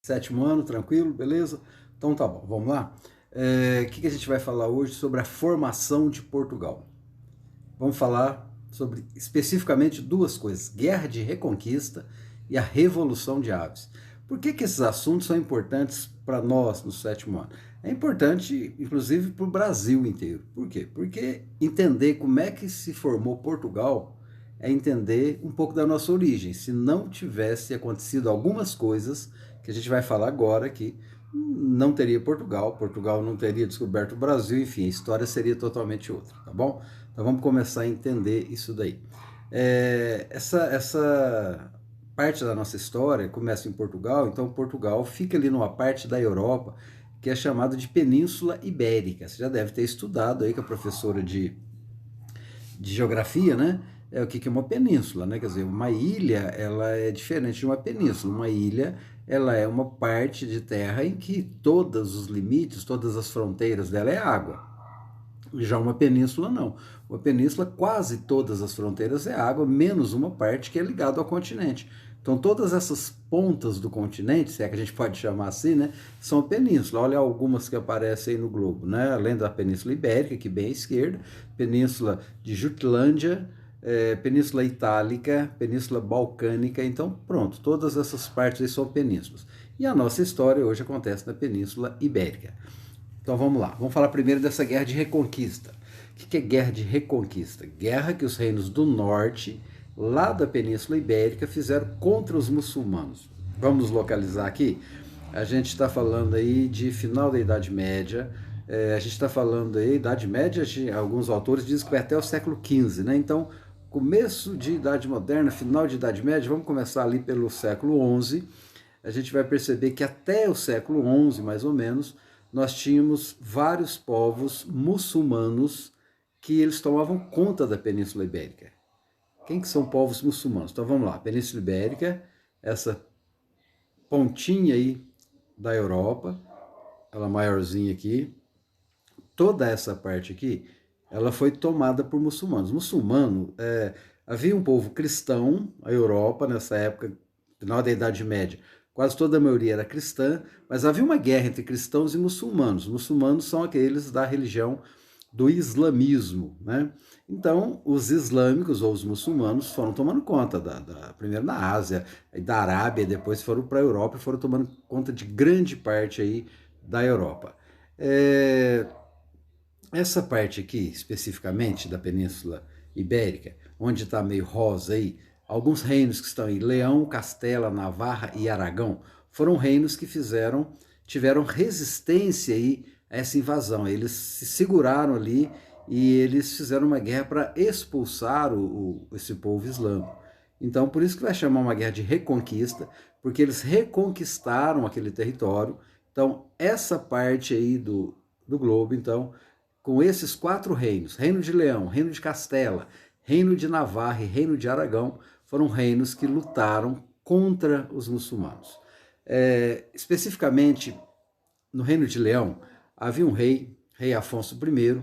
Sétimo ano, tranquilo, beleza? Então tá bom, vamos lá? O que a gente vai falar hoje sobre a formação de Portugal? Vamos falar sobre especificamente duas coisas: Guerra de Reconquista e a Revolução de Aves. Por que esses assuntos são importantes para nós no sétimo ano? É importante, inclusive, para o Brasil inteiro. Por quê? Porque entender como é que se formou Portugal é entender um pouco da nossa origem. Se não tivesse acontecido algumas coisas que a gente vai falar agora aqui, não teria Portugal, Portugal não teria descoberto o Brasil, enfim, a história seria totalmente outra, tá bom? Então vamos começar a entender isso daí. Essa parte da nossa história começa em Portugal, então Portugal fica ali numa parte da Europa que é chamada de Península Ibérica. Você já deve ter estudado aí com a professora de geografia, né? O que é uma península, né? Quer dizer, uma ilha, ela é diferente de uma península. Uma ilha, ela é uma parte de terra em que todos os limites, todas as fronteiras dela é água. Já uma península, não. Uma península, quase todas as fronteiras é água, menos uma parte que é ligada ao continente. Então, todas essas pontas do continente, se é que a gente pode chamar assim, né, são península. Olha algumas que aparecem aí no globo, né? Além da Península Ibérica, que bem à esquerda, Península de Jutlândia, Península Itálica, Península Balcânica. Então, pronto, todas essas partes aí são penínsulas. E a nossa história hoje acontece na Península Ibérica. Então vamos lá, vamos falar primeiro dessa guerra de reconquista. O que é guerra de reconquista? Guerra que os reinos do norte, lá da Península Ibérica, fizeram contra os muçulmanos. Vamos nos localizar aqui? A gente está falando aí de final da Idade Média, a gente está falando aí, Idade Média, alguns autores dizem que vai até o século XV, né? Então, começo de Idade Moderna, final de Idade Média, vamos começar ali pelo século XI, a gente vai perceber que até o século XI, mais ou menos, nós tínhamos vários povos muçulmanos que eles tomavam conta da Península Ibérica. Quem que são povos muçulmanos? Então vamos lá, Península Ibérica, essa pontinha aí da Europa, ela maiorzinha aqui, toda essa parte aqui, ela foi tomada por muçulmanos. Muçulmano, havia um povo cristão, a Europa, nessa época, final da Idade Média, quase toda a maioria era cristã, mas havia uma guerra entre cristãos e muçulmanos. Os muçulmanos são aqueles da religião do islamismo, né? Então, os islâmicos ou os muçulmanos foram tomando conta, primeiro na Ásia, da Arábia, depois foram para a Europa e foram tomando conta de grande parte aí da Europa. Essa parte aqui, especificamente da Península Ibérica, onde está meio rosa aí, alguns reinos que estão aí, Leão, Castela, Navarra e Aragão, foram reinos que tiveram resistência aí a essa invasão. Eles se seguraram ali e eles fizeram uma guerra para expulsar esse povo islâmico. Então, por isso que vai chamar uma guerra de reconquista, porque eles reconquistaram aquele território. Então, essa parte aí do globo, então, com esses quatro reinos, Reino de Leão, Reino de Castela, Reino de Navarra e Reino de Aragão, foram reinos que lutaram contra os muçulmanos. Especificamente, no Reino de Leão, havia um rei, rei Afonso I,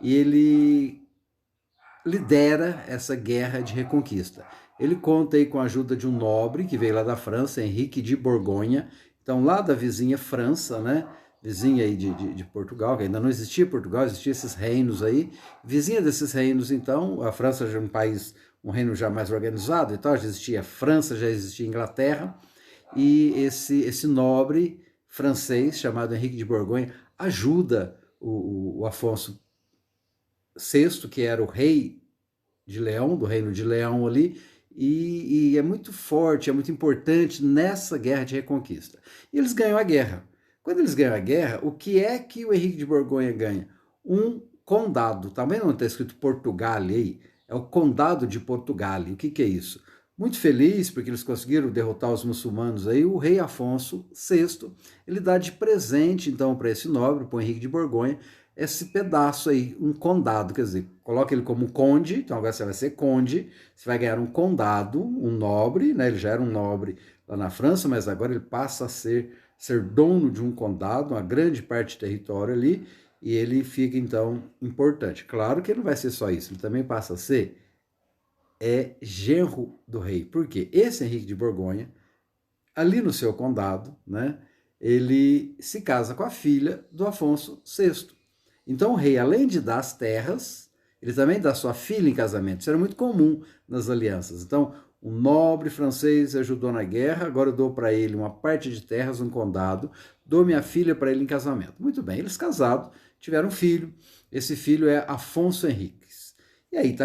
e ele lidera essa guerra de reconquista. Ele conta aí com a ajuda de um nobre que veio lá da França, Henrique de Borgonha, então lá da vizinha França, né? Vizinha aí de Portugal, que ainda não existia Portugal, existiam esses reinos aí. Vizinha desses reinos, então, a França já é um país, um reino já mais organizado e tal, já existia França, já existia Inglaterra, e esse nobre francês, chamado Henrique de Borgonha, ajuda o Afonso VI, que era o rei de Leão, do reino de Leão ali, e é muito forte, é muito importante nessa guerra de reconquista. E eles ganham a guerra. Quando eles ganham a guerra, o que é que o Henrique de Borgonha ganha? Um condado. Também não está escrito Portugal aí, é o condado de Portugal. O que é isso? Muito feliz porque eles conseguiram derrotar os muçulmanos aí, o rei Afonso VI, ele dá de presente então para esse nobre, para o Henrique de Borgonha, esse pedaço aí, um condado, quer dizer, coloca ele como conde, então agora você vai ser conde, você vai ganhar um condado, um nobre, né? Ele já era um nobre lá na França, mas agora ele passa a ser dono de um condado, uma grande parte de território ali, e ele fica então importante. Claro que ele não vai ser só isso, ele também passa a ser genro do rei. Por quê? Esse Henrique de Borgonha, ali no seu condado, né, ele se casa com a filha do Afonso VI. Então o rei, além de dar as terras, ele também dá sua filha em casamento. Isso era muito comum nas alianças. Então, um nobre francês ajudou na guerra, agora eu dou para ele uma parte de terras, um condado, dou minha filha para ele em casamento. Muito bem, eles casados, tiveram um filho. Esse filho é Afonso Henriques. E aí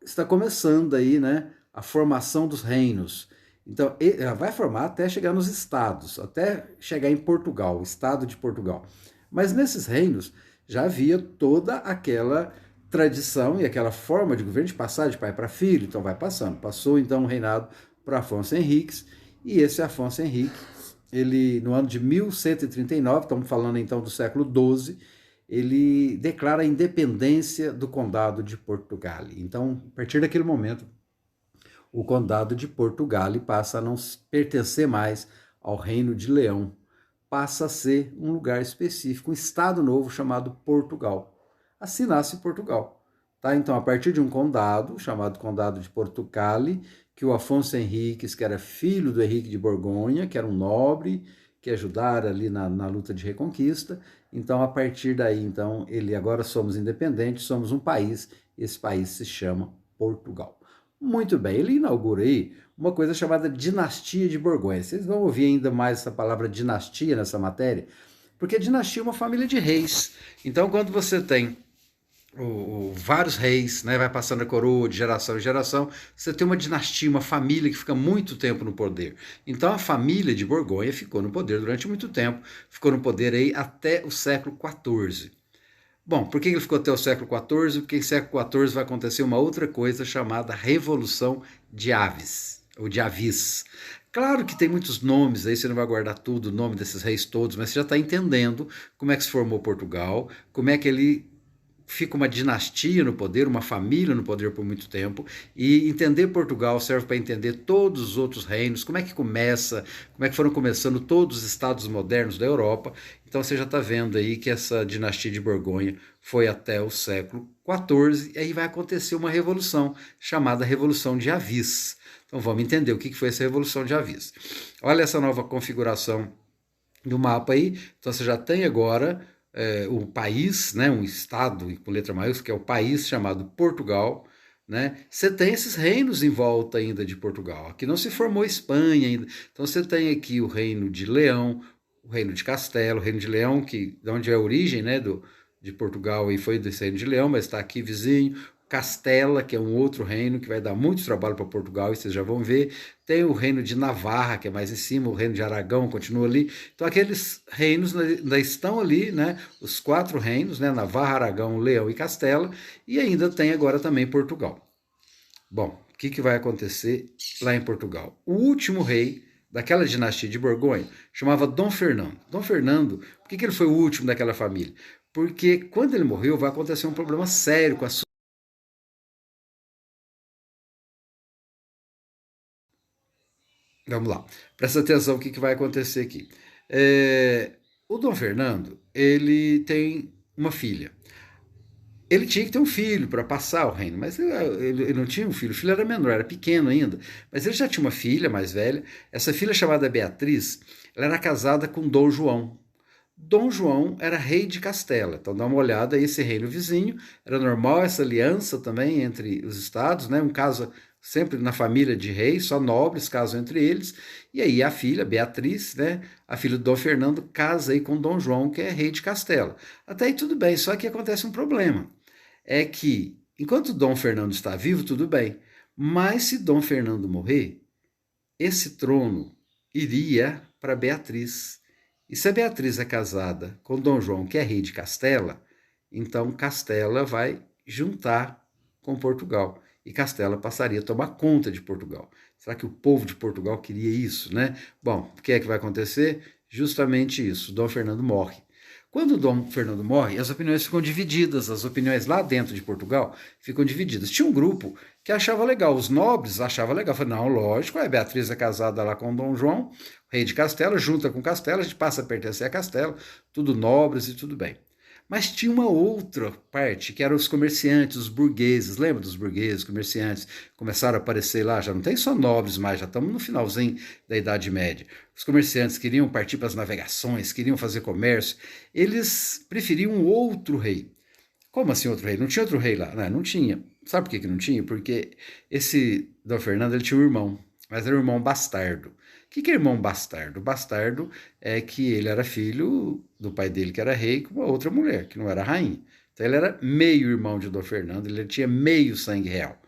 está começando aí, né, a formação dos reinos. Então, ela vai formar até chegar nos estados, até chegar em Portugal, o estado de Portugal. Mas nesses reinos já havia toda aquela tradição e aquela forma de governo de passar de pai para filho, então vai passando. Passou então o reinado para Afonso Henriques, e esse Afonso Henriques, ele no ano de 1139, estamos falando então do século XII, ele declara a independência do condado de Portugal. Então, a partir daquele momento, o condado de Portugal passa a não pertencer mais ao Reino de Leão, passa a ser um lugar específico, um estado novo chamado Portugal. Assim nasce Portugal. Tá? Então, a partir de um condado, chamado Condado de Portugal, que o Afonso Henriques, que era filho do Henrique de Borgonha, que era um nobre, que ajudara ali na luta de reconquista. Então, a partir daí, então, ele agora somos independentes, somos um país, esse país se chama Portugal. Muito bem, ele inaugura aí uma coisa chamada dinastia de Borgonha. Vocês vão ouvir ainda mais essa palavra dinastia nessa matéria, porque dinastia é uma família de reis. Então, quando você tem vários reis, né, vai passando a coroa de geração em geração, você tem uma dinastia, uma família que fica muito tempo no poder. Então, a família de Borgonha ficou no poder durante muito tempo, ficou no poder aí até o século XIV. Bom, por que ele ficou até o século XIV? Porque em século XIV vai acontecer uma outra coisa chamada Revolução de Aves, ou de Avis. Claro que tem muitos nomes aí, você não vai guardar tudo, o nome desses reis todos, mas você já está entendendo como é que se formou Portugal, como é que ele fica uma dinastia no poder, uma família no poder por muito tempo, e entender Portugal serve para entender todos os outros reinos, como é que começa, como é que foram começando todos os estados modernos da Europa. Então você já está vendo aí que essa dinastia de Borgonha foi até o século XIV, e aí vai acontecer uma revolução, chamada Revolução de Avis. Então vamos entender o que foi essa Revolução de Avis. Olha essa nova configuração do mapa aí, então você já tem agora o país, né, um estado com letra maiúscula, que é o país chamado Portugal, né? Você tem esses reinos em volta ainda de Portugal. Aqui não se formou Espanha ainda. Então você tem aqui o reino de Leão, o reino de Castelo, o reino de Leão, que de onde é a origem, né, de Portugal, e foi desse reino de Leão, mas está aqui vizinho. Castela, que é um outro reino que vai dar muito trabalho para Portugal, e vocês já vão ver. Tem o reino de Navarra, que é mais em cima, o reino de Aragão continua ali. Então aqueles reinos ainda estão ali, né? Os 4 reinos, né? Navarra, Aragão, Leão e Castela, e ainda tem agora também Portugal. Bom, o que vai acontecer lá em Portugal? O último rei daquela dinastia de Borgonha chamava Dom Fernando. Dom Fernando, por que ele foi o último daquela família? Porque quando ele morreu vai acontecer um problema sério com a sua... Vamos lá, presta atenção o que vai acontecer aqui. O Dom Fernando, ele tem uma filha. Ele tinha que ter um filho para passar o reino, mas ele não tinha um filho, o filho era menor, era pequeno ainda. Mas ele já tinha uma filha mais velha. Essa filha, chamada Beatriz, ela era casada com Dom João. Dom João era rei de Castela. Então dá uma olhada aí, esse reino vizinho. Era normal essa aliança também entre os estados, né? Um caso sempre na família de reis, só nobres casam entre eles. E aí a filha, Beatriz, né? A filha do Dom Fernando, casa aí com Dom João, que é rei de Castela. Até aí tudo bem, só que acontece um problema. É que, enquanto Dom Fernando está vivo, tudo bem. Mas se Dom Fernando morrer, esse trono iria para Beatriz. E se a Beatriz é casada com Dom João, que é rei de Castela, então Castela vai juntar com Portugal. E Castela passaria a tomar conta de Portugal. Será que o povo de Portugal queria isso, né? Bom, o que é que vai acontecer? Justamente isso, Dom Fernando morre. Quando Dom Fernando morre, as opiniões ficam divididas, as opiniões lá dentro de Portugal ficam divididas. Tinha um grupo que achava legal, os nobres achavam legal. Falaram, não, lógico, a Beatriz é casada lá com Dom João, rei de Castela, junta com Castela, a gente passa a pertencer a Castela, tudo nobres e tudo bem. Mas tinha uma outra parte, que eram os comerciantes, os burgueses. Lembra dos burgueses, comerciantes? Começaram a aparecer lá, já não tem só nobres mais, já estamos no finalzinho da Idade Média. Os comerciantes queriam partir para as navegações, queriam fazer comércio. Eles preferiam um outro rei. Como assim outro rei? Não tinha outro rei lá? Não tinha. Sabe por que não tinha? Porque esse Dom Fernando ele tinha um irmão, mas era um irmão bastardo. O que é irmão bastardo? Bastardo é que ele era filho do pai dele, que era rei, com uma outra mulher, que não era rainha. Então ele era meio irmão de Dom Fernando, ele tinha meio sangue real.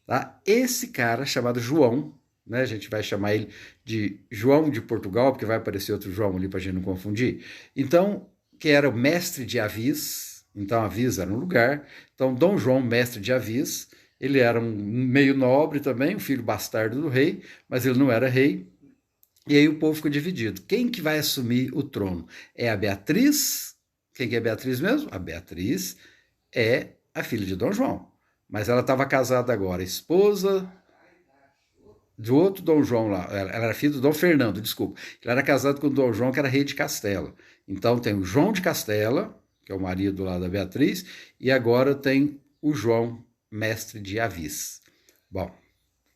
Tá? Esse cara, chamado João, né, a gente vai chamar ele de João de Portugal, porque vai aparecer outro João ali para a gente não confundir. Então, que era o mestre de Avis, então Avis era um lugar. Então, Dom João, mestre de Avis, ele era um meio nobre também, um filho bastardo do rei, mas ele não era rei. E aí o povo ficou dividido. Quem que vai assumir o trono? É a Beatriz? Quem que é a Beatriz mesmo? A Beatriz é a filha de Dom João. Mas ela estava casada agora, esposa do outro Dom João lá. Ela era filha do Dom Fernando, desculpa. Ela era casada com o Dom João, que era rei de Castela. Então tem o João de Castela, que é o marido lá da Beatriz, e agora tem o João, mestre de Avis. Bom,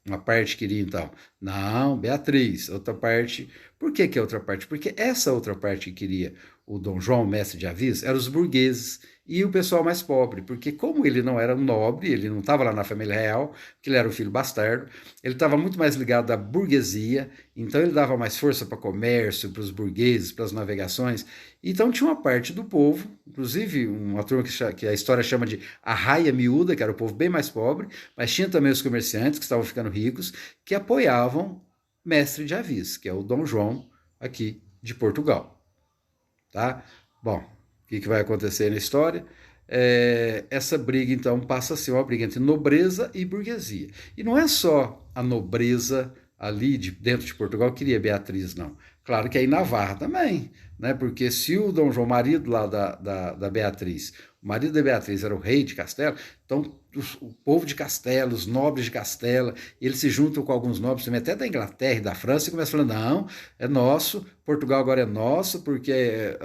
uma parte queria então, não, Beatriz, outra parte. Por que que é outra parte? Porque essa outra parte que queria o Dom João, mestre de Avis, eram os burgueses e o pessoal mais pobre, porque como ele não era um nobre, ele não estava lá na família real, que ele era um filho bastardo, ele estava muito mais ligado à burguesia, então ele dava mais força para comércio, para os burgueses, para as navegações. Então tinha uma parte do povo, inclusive uma turma que a história chama de arraia miúda, que era o povo bem mais pobre, mas tinha também os comerciantes que estavam ficando ricos, que apoiavam mestre de Avis, que é o Dom João aqui de Portugal. Tá? Bom, o que vai acontecer na história? Essa briga, então, passa a ser uma briga entre nobreza e burguesia. E não é só a nobreza ali dentro de Portugal que queria Beatriz, não. Claro que é em Navarra também, né? Porque se o Dom João, marido lá da Beatriz, o marido da Beatriz era o rei de Castela, então o povo de Castela, os nobres de Castela, eles se juntam com alguns nobres também, até da Inglaterra e da França, e começam a falar, não, é nosso, Portugal agora é nosso, porque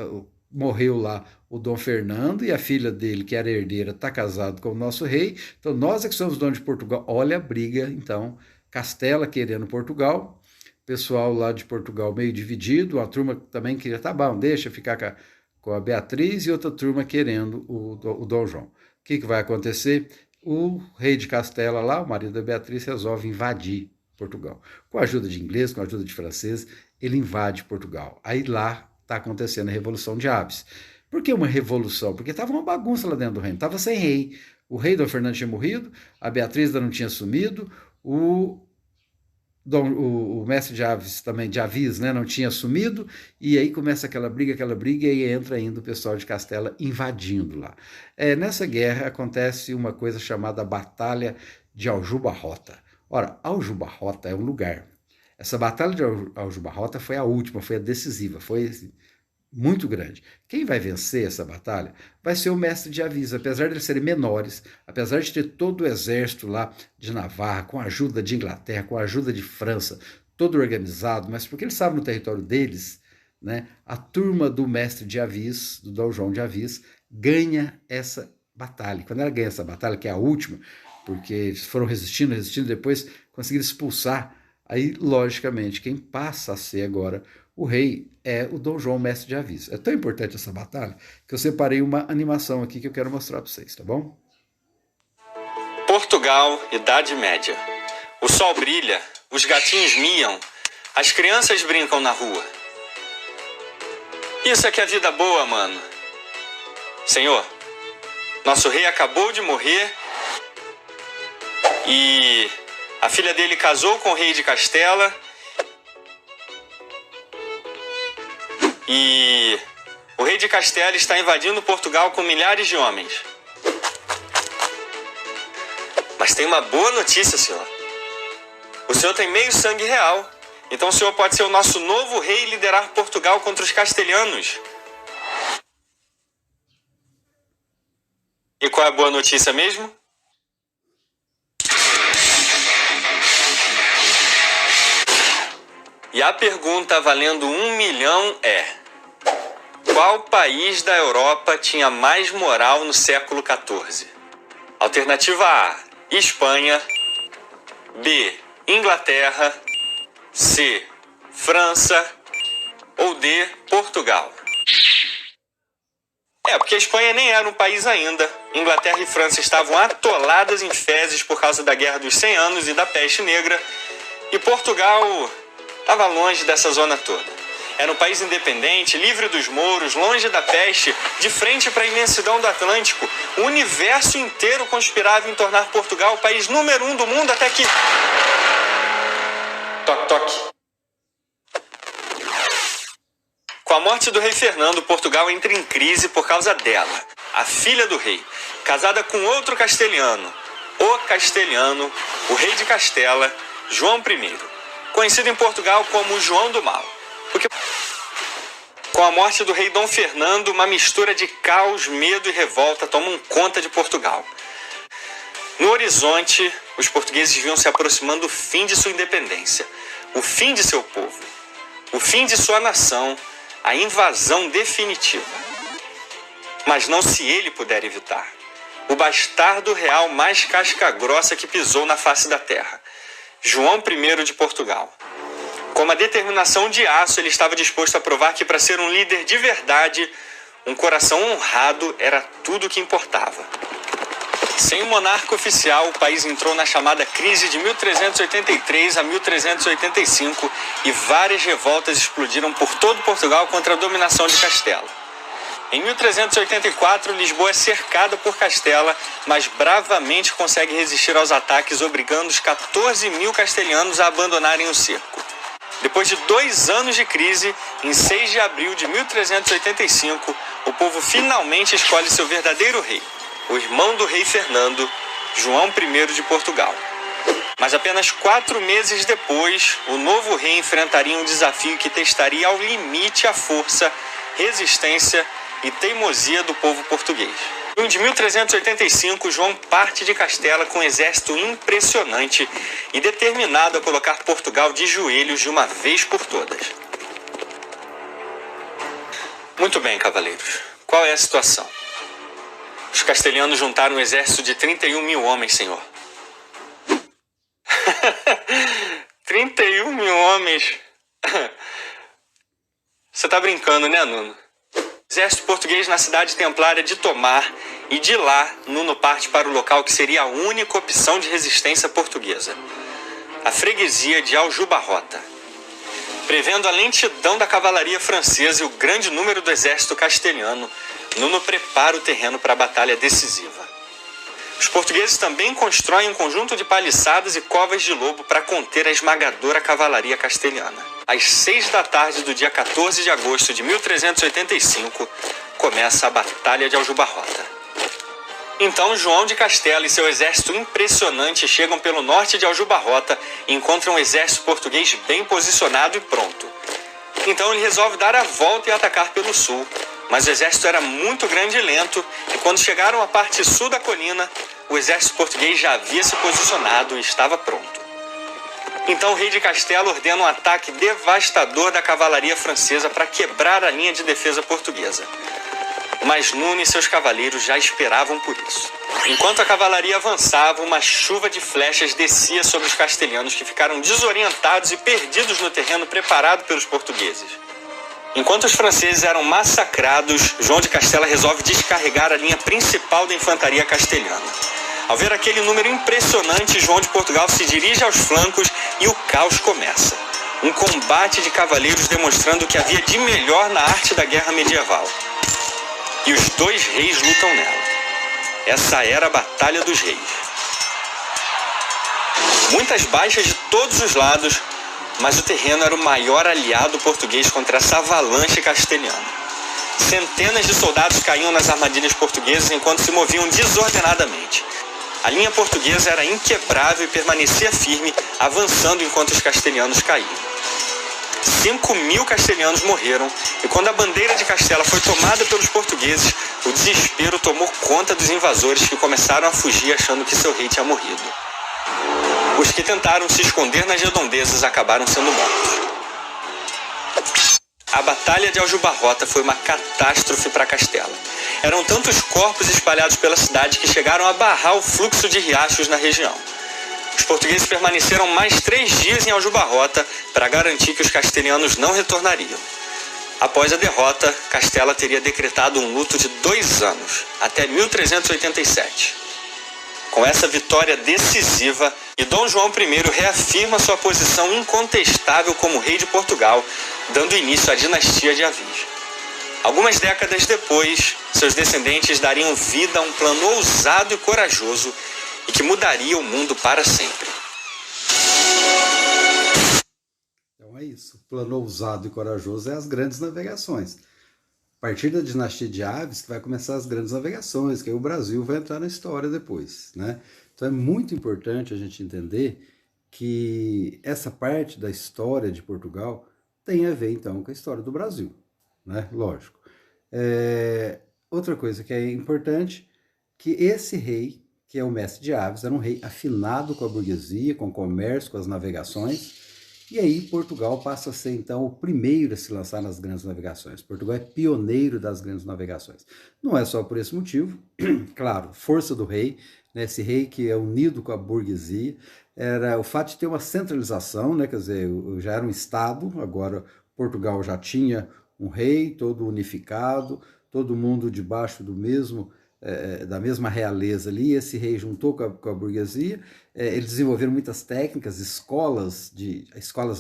morreu lá o Dom Fernando e a filha dele, que era herdeira, está casado com o nosso rei, então nós é que somos donos de Portugal. Olha a briga, então, Castela querendo Portugal, pessoal lá de Portugal meio dividido, uma turma também queria, tá bom, deixa ficar com a Beatriz, e outra turma querendo o Dom João. O que vai acontecer? O rei de Castela lá, o marido da Beatriz, resolve invadir Portugal. Com a ajuda de inglês, com a ajuda de francês, ele invade Portugal. Aí lá está acontecendo a Revolução de Aves. Por que uma revolução? Porque estava uma bagunça lá dentro do reino, estava sem rei. O rei Dom Fernando tinha morrido, a Beatriz ainda não tinha sumido, o mestre de Avis também, de Avis, né, não tinha assumido, e aí começa aquela briga, e entra ainda o pessoal de Castela invadindo lá. Nessa guerra acontece uma coisa chamada Batalha de Aljubarrota. Ora, Aljubarrota é um lugar. Essa Batalha de Aljubarrota foi a última, foi a decisiva, foi assim, muito grande. Quem vai vencer essa batalha vai ser o mestre de Avis, apesar de eles serem menores, apesar de ter todo o exército lá de Navarra, com a ajuda de Inglaterra, com a ajuda de França, todo organizado, mas porque eles estavam no território deles, né, a turma do mestre de Avis, do Dom João de Avis, ganha essa batalha. Quando ela ganha essa batalha, que é a última, porque eles foram resistindo, depois conseguiram expulsar, aí, logicamente, quem passa a ser agora o rei é o Dom João, mestre de Avis. É tão importante essa batalha que eu separei uma animação aqui que eu quero mostrar para vocês, tá bom? Portugal, Idade Média. O sol brilha, os gatinhos miam, as crianças brincam na rua. Isso é que é vida boa, mano. Senhor, nosso rei acabou de morrer e a filha dele casou com o rei de Castela. E o rei de Castela está invadindo Portugal com milhares de homens. Mas tem uma boa notícia, senhor. O senhor tem meio sangue real. Então o senhor pode ser o nosso novo rei e liderar Portugal contra os castelhanos. E qual é a boa notícia mesmo? E a pergunta valendo 1 milhão é: Qual país da Europa tinha mais moral no século XIV? Alternativa A, Espanha. B, Inglaterra. C, França. Ou D, Portugal. Porque a Espanha nem era um país ainda. Inglaterra e França estavam atoladas em fezes por causa da Guerra dos 100 Anos e da Peste Negra. E Portugal estava longe dessa zona toda. Era um país independente, livre dos mouros, longe da peste, de frente para a imensidão do Atlântico. O universo inteiro conspirava em tornar Portugal o país número 1 do mundo até que... Toque, toque. Com a morte do rei Fernando, Portugal entra em crise por causa dela, a filha do rei, casada com outro castelhano, o rei de Castela, João I, conhecido em Portugal como João do Mal. Porque com a morte do rei Dom Fernando, uma mistura de caos, medo e revolta tomam conta de Portugal. No horizonte, os portugueses viam se aproximando do fim de sua independência, o fim de seu povo, o fim de sua nação, a invasão definitiva. Mas não se ele puder evitar. O bastardo real mais casca-grossa que pisou na face da terra, João I de Portugal. Com uma determinação de aço, ele estava disposto a provar que para ser um líder de verdade, um coração honrado era tudo o que importava. Sem um monarca oficial, o país entrou na chamada crise de 1383 a 1385 e várias revoltas explodiram por todo Portugal contra a dominação de Castela. Em 1384, Lisboa é cercada por Castela, mas bravamente consegue resistir aos ataques, obrigando os 14 mil castelhanos a abandonarem o cerco. Depois de 2 anos de crise, em 6 de abril de 1385, o povo finalmente escolhe seu verdadeiro rei, o irmão do rei Fernando, João I de Portugal. Mas apenas 4 meses depois, o novo rei enfrentaria um desafio que testaria ao limite a força, resistência e teimosia do povo português. Em 1385, João parte de Castela com um exército impressionante e determinado a colocar Portugal de joelhos de uma vez por todas. Muito bem, cavaleiros. Qual é a situação? Os castelhanos juntaram um exército de 31 mil homens, senhor. 31 mil homens? Você tá brincando, né, Nuno? Exército português na cidade templária de Tomar, e de lá, Nuno parte para o local que seria a única opção de resistência portuguesa, a freguesia de Aljubarrota. Prevendo a lentidão da cavalaria francesa e o grande número do exército castelhano, Nuno prepara o terreno para a batalha decisiva. Os portugueses também constroem um conjunto de paliçadas e covas de lobo para conter a esmagadora cavalaria castelhana. Às 6 da tarde do dia 14 de agosto de 1385, começa a Batalha de Aljubarrota. Então, João de Castela e seu exército impressionante chegam pelo norte de Aljubarrota e encontram um exército português bem posicionado e pronto. Então ele resolve dar a volta e atacar pelo sul, mas o exército era muito grande e lento, e quando chegaram à parte sul da colina, o exército português já havia se posicionado e estava pronto. Então o rei de Castela ordena um ataque devastador da cavalaria francesa para quebrar a linha de defesa portuguesa. Mas Nuno e seus cavaleiros já esperavam por isso. Enquanto a cavalaria avançava, uma chuva de flechas descia sobre os castelhanos, que ficaram desorientados e perdidos no terreno preparado pelos portugueses. Enquanto os franceses eram massacrados, João de Castela resolve descarregar a linha principal da infantaria castelhana. Ao ver aquele número impressionante, João de Portugal se dirige aos flancos e o caos começa. Um combate de cavaleiros demonstrando o que havia de melhor na arte da guerra medieval. E os 2 reis lutam nela. Essa era a Batalha dos Reis. Muitas baixas de todos os lados, mas o terreno era o maior aliado português contra essa avalanche castelhana. Centenas de soldados caíam nas armadilhas portuguesas enquanto se moviam desordenadamente. A linha portuguesa era inquebrável e permanecia firme, avançando enquanto os castelhanos caíam. 5.000 castelhanos morreram, e quando a bandeira de Castela foi tomada pelos portugueses, o desespero tomou conta dos invasores, que começaram a fugir achando que seu rei tinha morrido. Os que tentaram se esconder nas redondezas acabaram sendo mortos. A Batalha de Aljubarrota foi uma catástrofe para Castela. Eram tantos corpos espalhados pela cidade que chegaram a barrar o fluxo de riachos na região. Os portugueses permaneceram mais 3 dias em Aljubarrota para garantir que os castelhanos não retornariam. Após a derrota, Castela teria decretado um luto de 2 anos, até 1387. Com essa vitória decisiva, e Dom João I reafirma sua posição incontestável como rei de Portugal, dando início à dinastia de Avis. Algumas décadas depois, seus descendentes dariam vida a um plano ousado e corajoso e que mudaria o mundo para sempre. Então é isso. O plano ousado e corajoso é as grandes navegações. A partir da dinastia de Aves que vai começar as grandes navegações, que aí o Brasil vai entrar na história depois, né? Então é muito importante a gente entender que essa parte da história de Portugal tem a ver, então, com a história do Brasil, né? Lógico. Outra coisa que é importante, que esse rei, que é o mestre de Aves, era um rei afinado com a burguesia, com o comércio, com as navegações, e aí Portugal passa a ser, então, o primeiro a se lançar nas grandes navegações. Portugal é pioneiro das grandes navegações. Não é só por esse motivo, claro, força do rei, né, esse rei que é unido com a burguesia, era o fato de ter uma centralização, né, quer dizer, já era um Estado, agora Portugal já tinha um rei todo unificado, todo mundo debaixo do mesmo da mesma realeza ali, esse rei juntou com a burguesia, eles desenvolveram muitas técnicas, escolas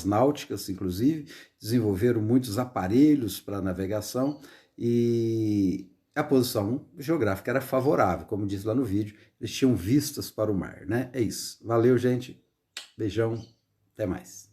náuticas, inclusive, desenvolveram muitos aparelhos para navegação e a posição geográfica era favorável, como diz lá no vídeo, eles tinham vistas para o mar, né? É isso. Valeu, gente. Beijão. Até mais.